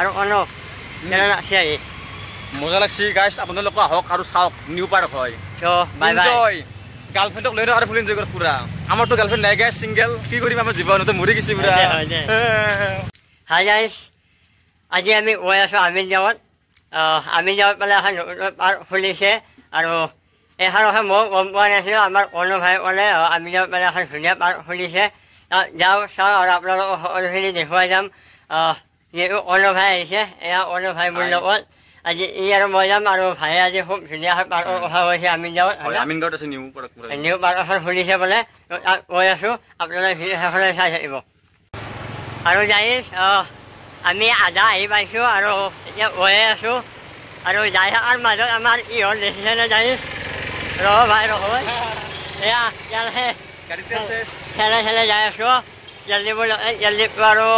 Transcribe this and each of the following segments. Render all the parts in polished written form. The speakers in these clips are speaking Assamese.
আৰু কোনো আছে মজা লাগছি গাইছ আপোনালোক আহক আৰু চাওক নিউ পাৰ্ক হয় তো বাই বাই গাৰ্লফ্ৰেণ্ডক লৈ আৰু ফুল এনজয় কৰক পুৰা আমাৰতো গাৰ্লফ্ৰেণ্ড নাই গাইছ সিংগল কি কৰিম আমাৰ জীৱনতো মৰি গৈছে পুৰা হাই গাইছ আজি আমি গৈ আছোঁ আমিনগাঁৱত আমিনগাঁৱত পালে এখন পাৰ্ক খুলিছে আৰু এখন কথা মই গম পোৱা নাছিলোঁ আমাৰ অনু ভাই ক'লে আমিনগাঁৱত পালে এখন ধুনীয়া পাৰ্ক খুলিছে যাওঁ চাওঁ আৰু আপোনালোকক সকলোখিনি দেখুৱাই যাম যিহেতু অনু ভাই আহিছে এয়া অনু ভাই মোৰ লগত আজি ই আৰু মই যাম আৰু ভাই আজি খুব ধুনীয়াকৈ পাৰ্কৰ কথা কৈছে আমিনগাঁৱত আছে নিউ পাৰ্ক এখন খুলিছে বোলে তাত গৈ আছোঁ আপোনালোকে ভিডিঅ' শেষলৈ চাই থাকিব আৰু যাইছ আমি আধা আহি পাইছোঁ আৰু এতিয়া গৈয়ে আছোঁ আৰু যাই থকাৰ মাজত আমাৰ ই হ'ল দেখিছেনে যাইছ ৰহ ভাই ৰহ এয়া ইয়াতে খেলে যাই আছোঁ জল্দি আৰু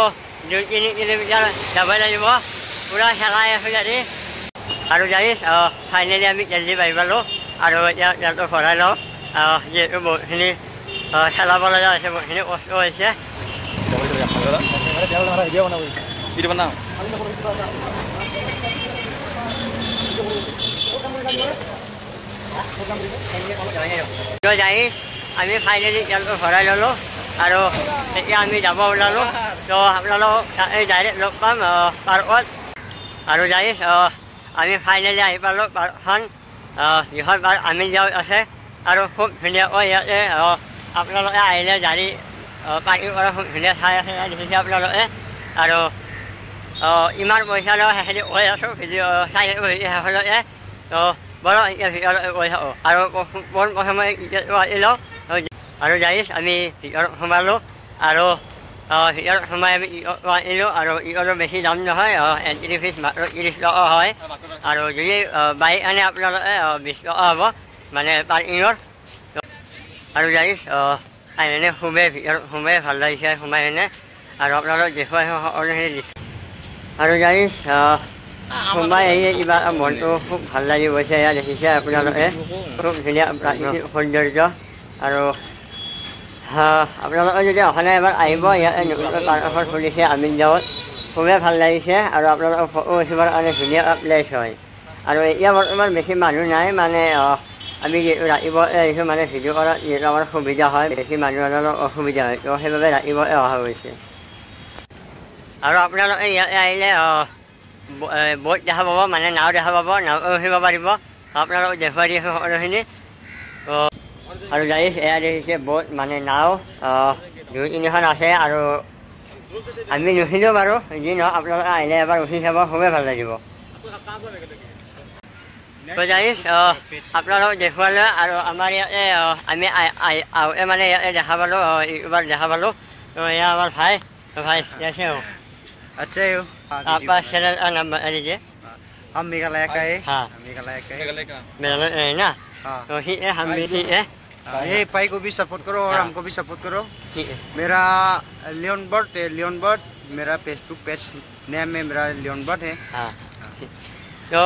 2-3 কিলোমিটাৰ যাব লাগিব পুৰা খেলাই আছোঁ যাদি আৰু যাইছ ফাইনেলি আমি জল্দি পাই পালোঁ আৰু এতিয়া ইয়াতো ভৰাই লওঁ যিহেতু বহুতখিনি খেলাব লগা হৈছে বহুতখিনি কষ্ট হৈছে যাইছ আমি ফাইনেলি তেলটো ভৰাই ল'লোঁ আৰু এতিয়া আমি যাব ওলালোঁ তো আপোনালোক ডাইৰেক্ট লগ পাম পাৰ্কত আৰু যাইছ আমি ফাইনেলি আহি পালোঁ পাৰ্কখন যিখন পাৰ্ক আমিনগাঁৱত আছে আৰু খুব ধুনীয়াকৈ ইয়াতে আপোনালোকে আহিলে গাড়ী পাৰ্কিং কৰা খুব ধুনীয়া ঠাই আছে দেখিছে আপোনালোকে আৰু ইমান পইচা লওঁ সেইখিনি কৈ আছোঁ ভিডিঅ' চাই শেষলৈকে তো বৰ এতিয়া ভিতৰত গৈ থাকোঁ আৰু পোনপ্ৰথমে টিকেটটো কাটি লওঁ আৰু যাইছ আমি ভিতৰত সোমালোঁ আৰু ভিতৰত সোমাই আমি টিকট কাটিলোঁ আৰু টিকটৰ বেছি দাম নহয় এণ্ট্ৰি ফিজ মাত্ৰ 30 টকা হয় আৰু যদি বাইক আনে আপোনালোকে 20 টকা হ'ব মানে পাৰ্কিঙৰ আৰু যাইছ আহিনে খুবেই ভিতৰত খুবেই ভাল লাগিছে সোমাই কিনে আৰু আপোনালোক দেখুৱাই সকলোখিনি দিছোঁ আৰু যাইছ সোমাই আহি কিবা মনটো খুব ভাল লাগি গৈছে এয়া দেখিছে আপোনালোকে খুব ধুনীয়া প্ৰাকৃতিক সৌন্দৰ্য আৰু আপোনালোকে যদি অসমে এবাৰ আহিব ইয়াতে নতুনকৈ পাৰ্ক এখন খুলিছে আমিনগাঁৱত খুবেই ভাল লাগিছে আৰু আপোনালোকৰ ফটো উঠিবৰ কাৰণে ধুনীয়া প্লেচ হয় আৰু এতিয়া বৰ্তমান বেছি মানুহ নাই মানে আমি যিহেতু ৰাতিপুৱাই আহিছোঁ মানে ভিডিঅ' কৰাত যিহেতু আমাৰ সুবিধা হয় বেছি মানুহৰ অলপ অসুবিধা হয় তো সেইবাবে ৰাতিপুৱাই অহা হৈছে আৰু আপোনালোকে ইয়াতে আহিলে ব'ট দেখা পাব মানে নাও দেখা পাব নাও উঠিব পাৰিব আপোনালোকক দেখুৱাই দিছোঁ সকলোখিনি আৰু যাইছ এয়া দেখিছে ব'ট মানে নাও 2-3খন আছে আৰু আমি নুঠিলোঁ বাৰু যি নহওক আপোনালোকে আহিলে এবাৰ উঠি চাব খুবেই ভাল লাগিব তো যাইছ আপোনালোকক দেখুৱালোঁ আৰু আমাৰ ইয়াতে আমি আহোঁতে মানে ইয়াতে দেখা পালোঁ ইউটিউবাৰ দেখা পালোঁ তো এয়া আমাৰ ভাই कैसे हो अच्छे हो आपका चैनल का नाम बता दीजिए हम मेघालय का है हाँ मेघालय का है मेरा है ना हाँ तो ठीक है हम भी ठीक है ये भाई को भी सपोर्ट करो और हमको भी सपोर्ट करो ठीक है मेरा लियोन बर्ड मेरा फेसबुक पेज नेम में मेरा लियोन बर्ड है हाँ तो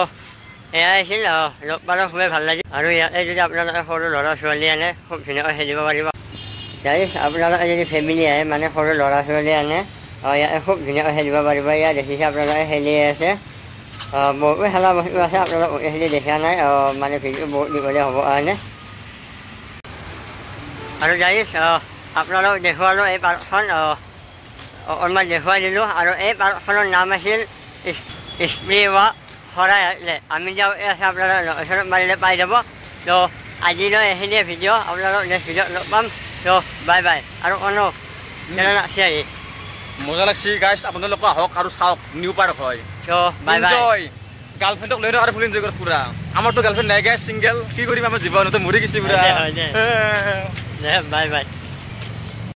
এয়া আছিল লগ পালে খুবেই ভাল লাগে আৰু ইয়াতে যদি আপোনালোকে সৰু ল'ৰা ছোৱালী আনে খুব ধুনীয়াকৈ খেলিব পাৰিব যাইছ আপোনালোকে যদি ফেমিলি আহে মানে সৰু ল'ৰা ছোৱালী আনে ইয়াতে খুব ধুনীয়াকৈ খেলিব পাৰিব ইয়াত দেখিছে আপোনালোকে খেলিয়ে আছে বহুতো খেলা বস্তু আছে আপোনালোকে খেলি দেখা নাই মানে ভিডিঅ' বহুত দীঘলীয়া হ'ব কাৰণে আৰু যাইছ আপোনালোক দেখুৱালোঁ এই পাৰ্কখন অকণমান দেখুৱাই দিলোঁ আৰু এই পাৰ্কখনৰ নাম আছিল স্প্ৰিৱা খৰাই আমি যাওঁ আছে আপোনালোকে ওচৰত মাৰিলে পাই যাব তো আজিলৈ এইখিনিয়ে ভিডিঅ' আপোনালোক নেক্সট ভিডিঅ'ত লগ পাম তো বাই বাই আৰু কোনো আছে মজা লাগছি গাইছ আপোনালোক আহক আৰু চাওক নিউ পাৰ্ক হয় তো বাই বাই গাৰ্লফ্ৰেণ্ডক লৈ আৰু ফুল এনজয় কৰক পুৰা আমাৰতো গাৰ্লফ্ৰেণ্ড নাই গাইছ সিংগল কি কৰিম আমাৰ জীৱনতো মৰি গৈছে পুৰা বাই বাই